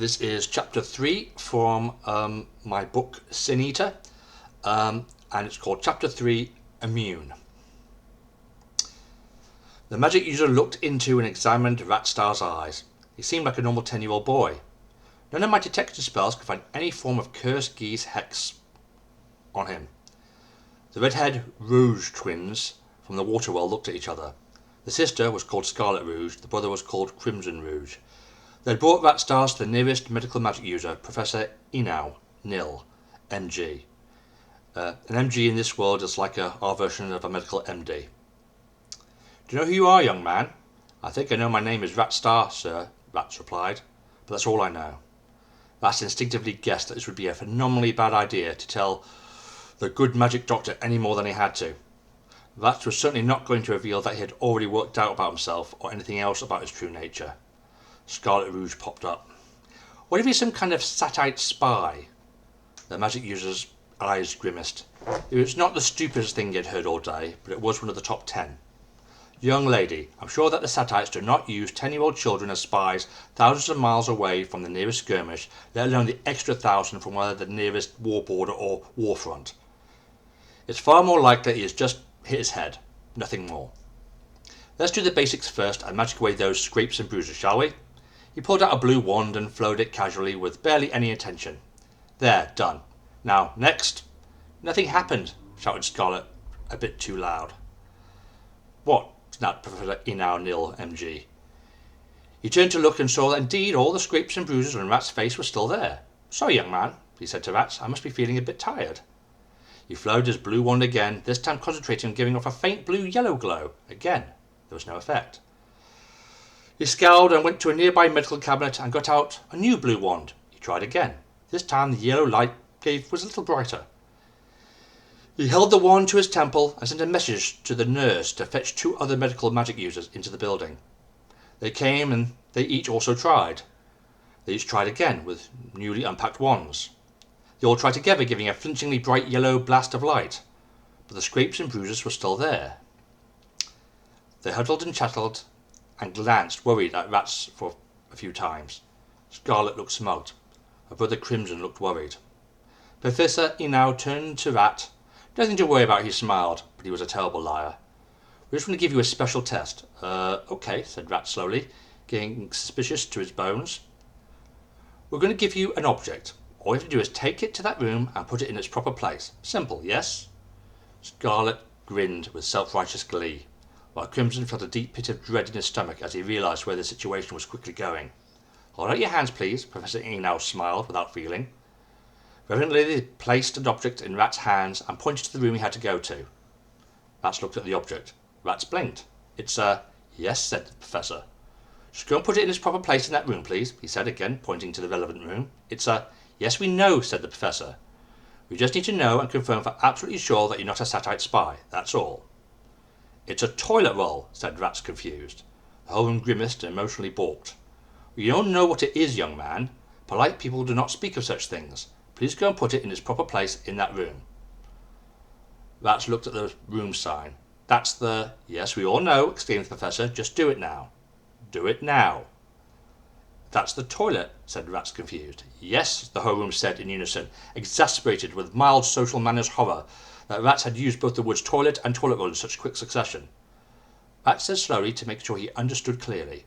This is chapter 3 from my book Sin Eater, and it's called chapter 3, Immune. The magic user looked into and examined Ratstar's eyes. He seemed like a normal 10-year-old boy. None of my detection spells could find any form of curse, geese, hex on him. The redhead Rouge twins from the Waterwell looked at each other. The sister was called Scarlet Rouge, the brother was called Crimson Rouge. They had brought Ratstars to the nearest medical magic user, Professor Inau Nil, MG. An MG in this world is like our version of a medical MD. Do you know who you are, young man? I think I know my name is Ratstar, sir, Rats replied, but that's all I know. Rats instinctively guessed that this would be a phenomenally bad idea to tell the good magic doctor any more than he had to. Rats was certainly not going to reveal that he had already worked out about himself or anything else about his true nature. Scarlet Rouge popped up. What if he's some kind of satellite spy? The magic user's eyes grimaced. It was not the stupidest thing he had heard all day, but it was one of the top 10. Young lady, I'm sure that the satellites do not use 10-year-old children as spies thousands of miles away from the nearest skirmish, let alone the extra 1,000 from the nearest war border or war front. It's far more likely he has just hit his head, nothing more. Let's do the basics first and magic away those scrapes and bruises, shall we? He pulled out a blue wand and flowed it casually with barely any attention. There, done. Now, next. Nothing happened, shouted Scarlet, a bit too loud. What? Snapped Professor Inau Nil, MG. He turned to look and saw that indeed all the scrapes and bruises on Rat's face were still there. Sorry, young man, he said to Rats, I must be feeling a bit tired. He flowed his blue wand again, this time concentrating on giving off a faint blue-yellow glow. Again, there was no effect. He scowled and went to a nearby medical cabinet and got out a new blue wand. He tried again. This time the yellow light was a little brighter. He held the wand to his temple and sent a message to the nurse to fetch 2 other medical magic users into the building. They came and they each also tried. They each tried again with newly unpacked wands. They all tried together, giving a flinchingly bright yellow blast of light, but the scrapes and bruises were still there. They huddled and chatted and glanced worried at Rats for a few times. Scarlet looked smug. Her brother Crimson looked worried. Professor Inau turned to Rat. Nothing to worry about, he smiled, but he was a terrible liar. We just want to give you a special test. Okay, said Rat slowly, getting suspicious to his bones. We're going to give you an object. All you have to do is take it to that room and put it in its proper place. Simple, yes? Scarlet grinned with self-righteous glee, while Crimson felt a deep pit of dread in his stomach as he realised where the situation was quickly going. Hold out your hands, please, Professor Inau smiled without feeling. Reverently they placed an object in Rat's hands and pointed to the room he had to go to. Rats looked at the object. Rats blinked. It's yes, said the Professor. Just go and put it in its proper place in that room, please, he said again, pointing to the relevant room. It's yes, we know, said the Professor. We just need to know and confirm for absolutely sure that you're not a satellite spy, that's all. It's a toilet roll, said Rats, confused. The whole room grimaced and emotionally balked. You don't know what it is, young man. Polite people do not speak of such things. Please go and put it in its proper place in that room. Rats looked at the room sign. That's the... Yes, we all know, exclaimed the Professor. Just do it now. Do it now. That's the toilet, said Rats, confused. Yes, the whole room said in unison, exasperated with mild social manners horror that Rats had used both the words toilet and toilet roll in such quick succession. Rats said slowly to make sure he understood clearly.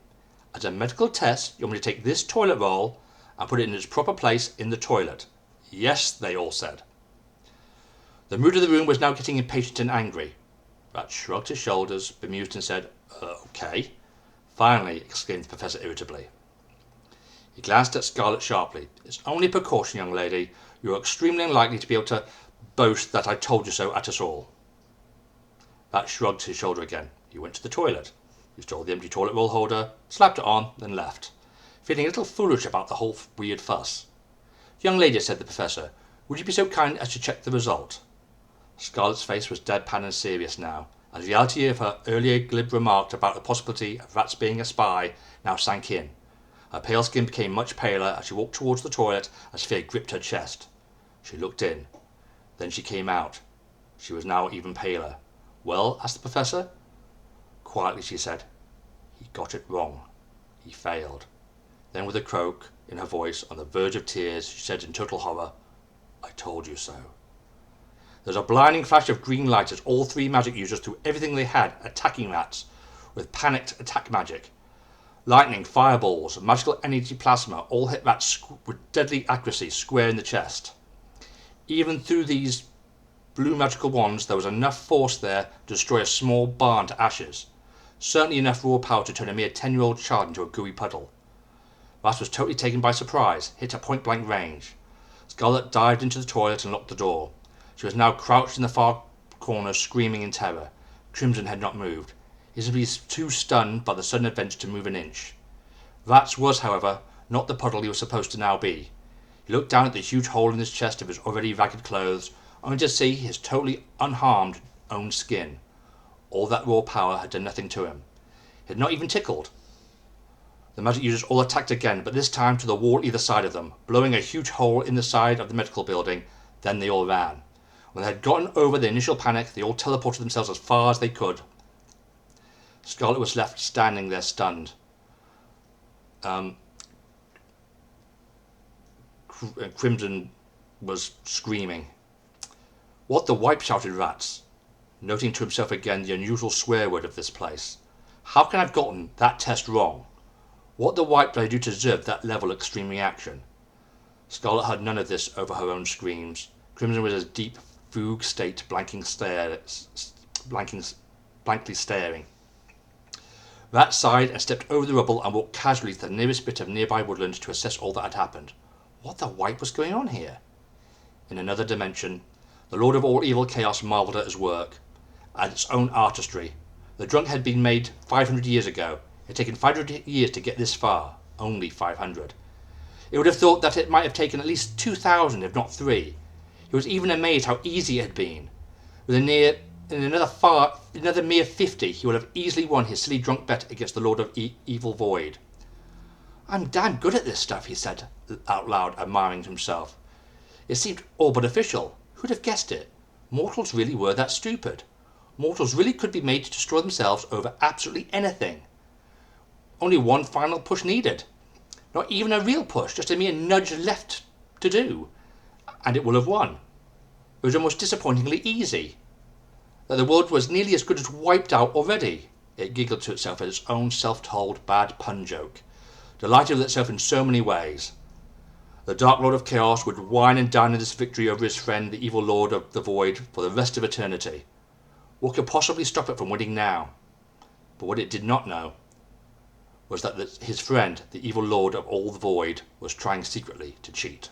As a medical test, you want me to take this toilet roll and put it in its proper place in the toilet. Yes, they all said. The mood of the room was now getting impatient and angry. Rats shrugged his shoulders, bemused, and said, okay. Finally, exclaimed the Professor irritably. He glanced at Scarlet sharply. It's only a precaution, young lady. You are extremely unlikely to be able to boast that I told you so at us all. Rat shrugged his shoulder again. He went to the toilet. He stole the empty toilet roll holder, slapped it on, then left, feeling a little foolish about the whole weird fuss. Young lady, said the Professor, would you be so kind as to check the result? Scarlet's face was deadpan and serious now, as the reality of her earlier glib remark about the possibility of Rats being a spy now sank in. Her pale skin became much paler as she walked towards the toilet as fear gripped her chest. She looked in. Then she came out. She was now even paler. Well, asked the Professor. Quietly she said, he got it wrong. He failed. Then with a croak in her voice, on the verge of tears, she said in total horror, "I told you so." There's a blinding flash of green light as all three magic users threw everything they had attacking rats with panicked attack magic. Lightning, fireballs, magical energy plasma all hit rats with deadly accuracy square in the chest. Even through these blue magical wands, there was enough force there to destroy a small barn to ashes. Certainly enough raw power to turn a mere 10-year-old child into a gooey puddle. Rat was totally taken by surprise, hit at point-blank range. Scarlet dived into the toilet and locked the door. She was now crouched in the far corner, screaming in terror. Crimson had not moved. He seemed to be too stunned by the sudden event to move an inch. Rats was, however, not the puddle he was supposed to now be. He looked down at the huge hole in his chest of his already ragged clothes, only to see his totally unharmed own skin. All that raw power had done nothing to him. It had not even tickled. The magic users all attacked again, but this time to the wall either side of them, blowing a huge hole in the side of the medical building. Then they all ran. When they had gotten over the initial panic, they all teleported themselves as far as they could. Scarlet was left standing there stunned. Crimson was screaming. "What the wipe?" shouted Rats, noting to himself again the unusual swear word of this place. "How can I have gotten that test wrong? What the wipe did I do to deserve that level extreme reaction?" Scarlet had none of this over her own screams. Crimson was in a deep fugue state, blankly staring. Rat sighed and stepped over the rubble and walked casually to the nearest bit of nearby woodland to assess all that had happened. What the wipe was going on here? In another dimension, the Lord of all evil chaos marvelled at his work, at its own artistry. The drunk had been made 500 years ago. It had taken 500 years to get this far. Only 500. It would have thought that it might have taken at least 2,000, if not 3. He was even amazed how easy it had been. In another mere 50, he would have easily won his silly drunk bet against the Lord of Evil Void. "I'm damn good at this stuff," he said out loud, admiring himself. It seemed all but official. Who'd have guessed it? Mortals really were that stupid. Mortals really could be made to destroy themselves over absolutely anything. Only one final push needed. Not even a real push, just a mere nudge left to do. And it will have won. It was almost disappointingly easy. That the world was nearly as good as wiped out already. It giggled to itself at its own self-told bad pun joke, delighted with itself in so many ways. The Dark Lord of Chaos would wine and dine in this victory over his friend, the evil Lord of the Void, for the rest of eternity. What could possibly stop it from winning now? But what it did not know was that his friend, the evil Lord of all the Void, was trying secretly to cheat.